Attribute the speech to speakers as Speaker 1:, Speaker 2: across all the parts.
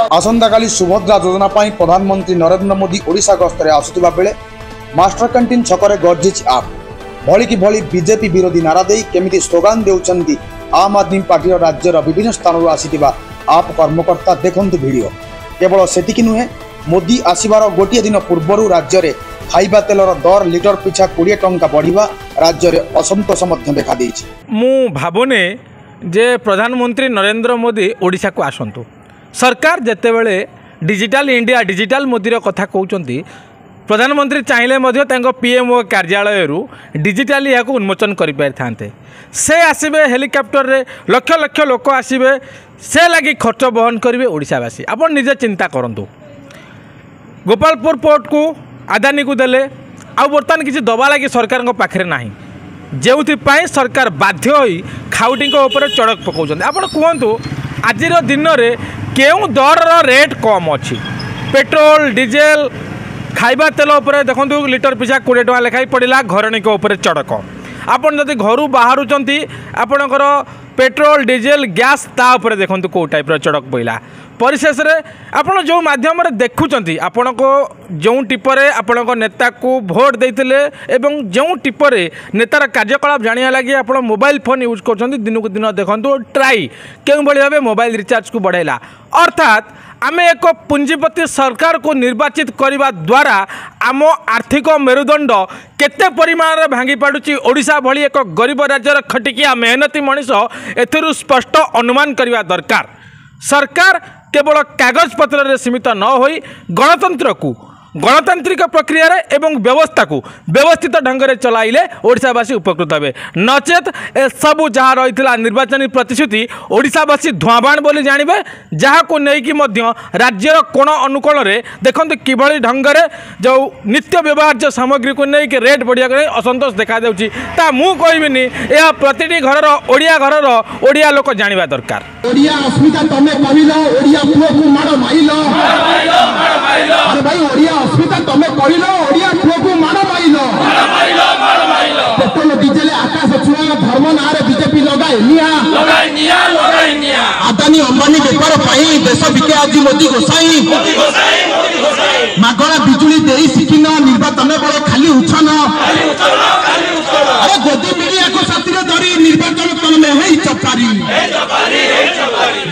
Speaker 1: आसंता काली सुभद्रा योजना पर प्रधानमंत्री नरेंद्र मोदी ओडिशा गस्तरे आसुथिबा बेले मास्टर कैंटीन छकरे गर्जिच आप भली कि भली बीजेपी विरोधी नारा दे केमिति स्लोगान देउछंती आम आदमी पार्टी राज्यर विभिन्न स्थानरू आसीथिबा आप कर्मकर्ता देखंतु वीडियो। केवल सेतिकी नुहे, मोदी आसीबार गोटे दिन पूर्व राज्य में खाइबा तेलर दर लिटर पिछा 20 टंका बढ़िबा राज्य में असंतोष देखा देइछि।
Speaker 2: मु भावने जे प्रधानमंत्री नरेंद्र मोदी ओडिशा को आसंतु। सरकार जेतेबेले डिजिटल इंडिया डिजिटल मोदी कथा कहउचंती, प्रधानमंत्री चाहिए पीएमओ कार्यालय डिजिटाली या उन्मोचन करें। से आसबे हेलिकॉप्टर रे लक्ष लक्ष लोक आसबे, से लगी खर्च बहन करेंगे ओडिशावासी। आप निजे चिंता करूँ, गोपालपुर पोर्ट को आदानी को देले आ बर्तमान किसी दबा लगी सरकार पाखे ना, जो सरकार बाध्य होई खाउटी ऊपर चढ़क पकाउछन। आप कहतु आज दिन में क्यों दर रेट कम अच्छी? पेट्रोल डीजेल खाइबा तेल उपर देखो लिटर पिछा 20 टंका लेखाई पड़ा घरणी उपर चढ़क। आपन जदि घर बाहर आपणकर पेट्रोल डीजेल गैस तापर देखो कौ टाइप चढ़क पड़ा। परिशेष आपड़ जो माध्यम देखुं आपण को जो टिपरे आपण नेता को भोट देते एवं जो टिपरे नेतार कार्यकलाप जाना लगे आप मोबाइल फोन यूज कर दिन को दिन देखो ट्राई क्यों भाव मोबाइल रिचार्ज को बढ़ेला। अर्थात आम एक पुंजीपति सरकार को निर्वाचित करने द्वारा आम आर्थिक मेरुदंड केते परिमाण में भांगी पाड़ुची। ओडिशा भली एक गरीब राज्यर खटिकिया मेहनती मनीष एथुरु स्पष्ट अनुमान करने दरकार। सरकार केवल कागज पत्र रे सीमित न होई गणतंत्र को गणतांत्रिक प्रक्रिया रे एवं व्यवस्था को व्यवस्थित ढंग से चलाइले ओडिशावासी उपकृत हे। नचेत ए सबू जहाँ रही निर्वाचन प्रतिश्रुति ओडिशावासी धुआबाण बोली जानवे, जहाँ को लेकिन राज्यर कोण अनुकोण में देखते किभली ढंग से जो नित्य व्यवहार्य सामग्री को लेकिन रेट बढ़िया असंतोष देखा ता मु कहबिनी यह प्रति घर ओडिया घर ओडिया लोक जानिबा दरकार।
Speaker 3: ओडिया अस्मिता तमे कहिलो, ओडिया पुओ को मार माइलो, अरे भाई ओडिया अस्मिता तमे कहिलो, ओडिया पुओ को मार माइलो। पेट्रोल डीजेल आकाश छुआ धर्म नारे बीजेपी लगाए निया आदानी अंबानी बेपार पाई देश बिके आज मोदी गोसाई मागणा बिजुली देई सिकिन निर्वाचन बड़े खाली उछन। अरे गोदी मीडिया को साथी धरी निर्वाचन तमे हेई चपारी,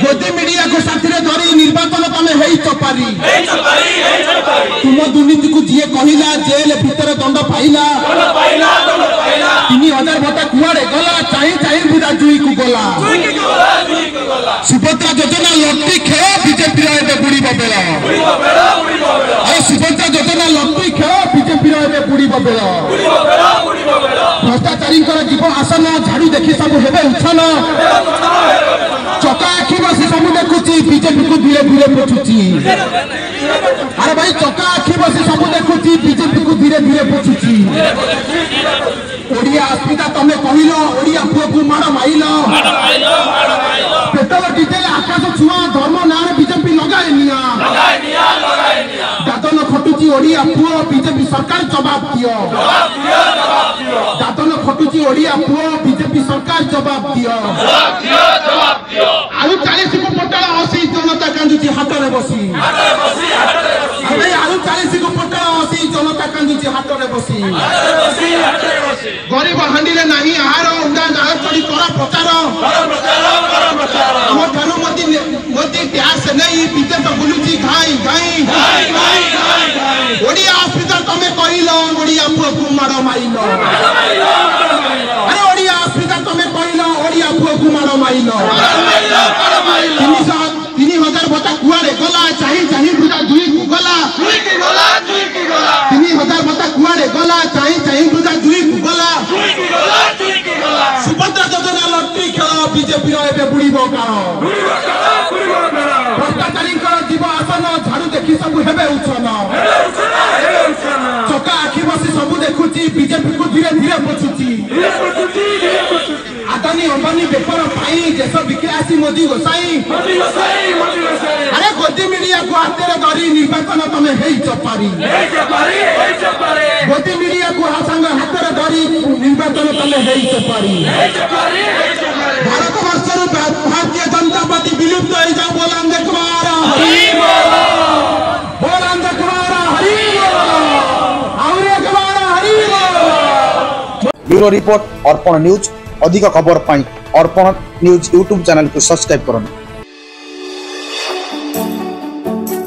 Speaker 3: गोदी मीडिया को साथी धरी निर्वाचन तमे हेई चपारी। तुम दुर्नीति को जी कहला जेल भीतर दंड पाइला 3000 भत्ता कुआड़े गला चाही बुदा जुई को गला। सुभद्रा योजना लट्टी खेल बीजेपी बुड़ी बेला, अरे सुभद्रा योजना लट्टी खेल बीजेपी बुड़ी बेला। भ्रष्टाचारी जीव आसन झाड़ू देखी सब हेबे उछन, चका आखि बसी सब देखुची बीजेपी को धीरे धीरे पोछुची। अरे भाई चका आखि बसी सब देखुची बीजेपी को धीरे धीरे पोछुची। ओडिया अस्मिता तमे कहिलो, ओडिया पुओ को मार माइलो। पेट्रोल डीजेल आकाश छुआ धर्म नारे बीजेपी लगाए निया दादन खटुची ओडिया पुओ बीजेपी सरकार जवाब दियो। दादन खटुची ओडिया पुओ बीजेपी सरकार जवाब दियो। आलू 40 को पटाला 80 जनता कांदुची हाटरे बसी। अरे आलू 40 को पटाला 80 जनता कांदुची हाटरे बसी। गरीब हांडीले नाही आहार उडा जाळ चढ़ी करा प्रचार हम ठानु मोदी ट्याक्स नहीं विदेश बुलुची घाई घाई। ओडिया अस्मिता तमे कहिलो, ओडिया पुओ को मार माइलो। अरे ओडिया अस्मिता तमे कहिलो, ओडिया पुओ को मार माइलो। 3000 भत्ता कुआड़े गला चाही बुदा जुई को गला। 3000 भत्ता कुआड़े गला चाही बुदा जुई को गला। सुभद्रा योजना लट्टी खेल बीजेपी एबे बुड़ीबो काण। भ्रष्टाचारी जीव आसन झाड़ू देखी सब हेबे उछन, चका आखि बसी सब देखुची बीजेपी को धीरे धीरे पोछुची। आदानी अंबानी बेपार पाई देश बिके आसी मोदी गोसाई। अरे गोदी मीडिया को हाथ धरी निर्वाचन तमे हेई चपारी, गोदी मीडिया को हाथ धरी निर्वाचन तमे हेई चपारी। भारत वर्ष भारतीय
Speaker 1: ब्यूरो रिपोर्ट अर्पण न्यूज। अधिक खबर पाई अर्पण न्यूज यूट्यूब चैनल को सब्सक्राइब करूँ।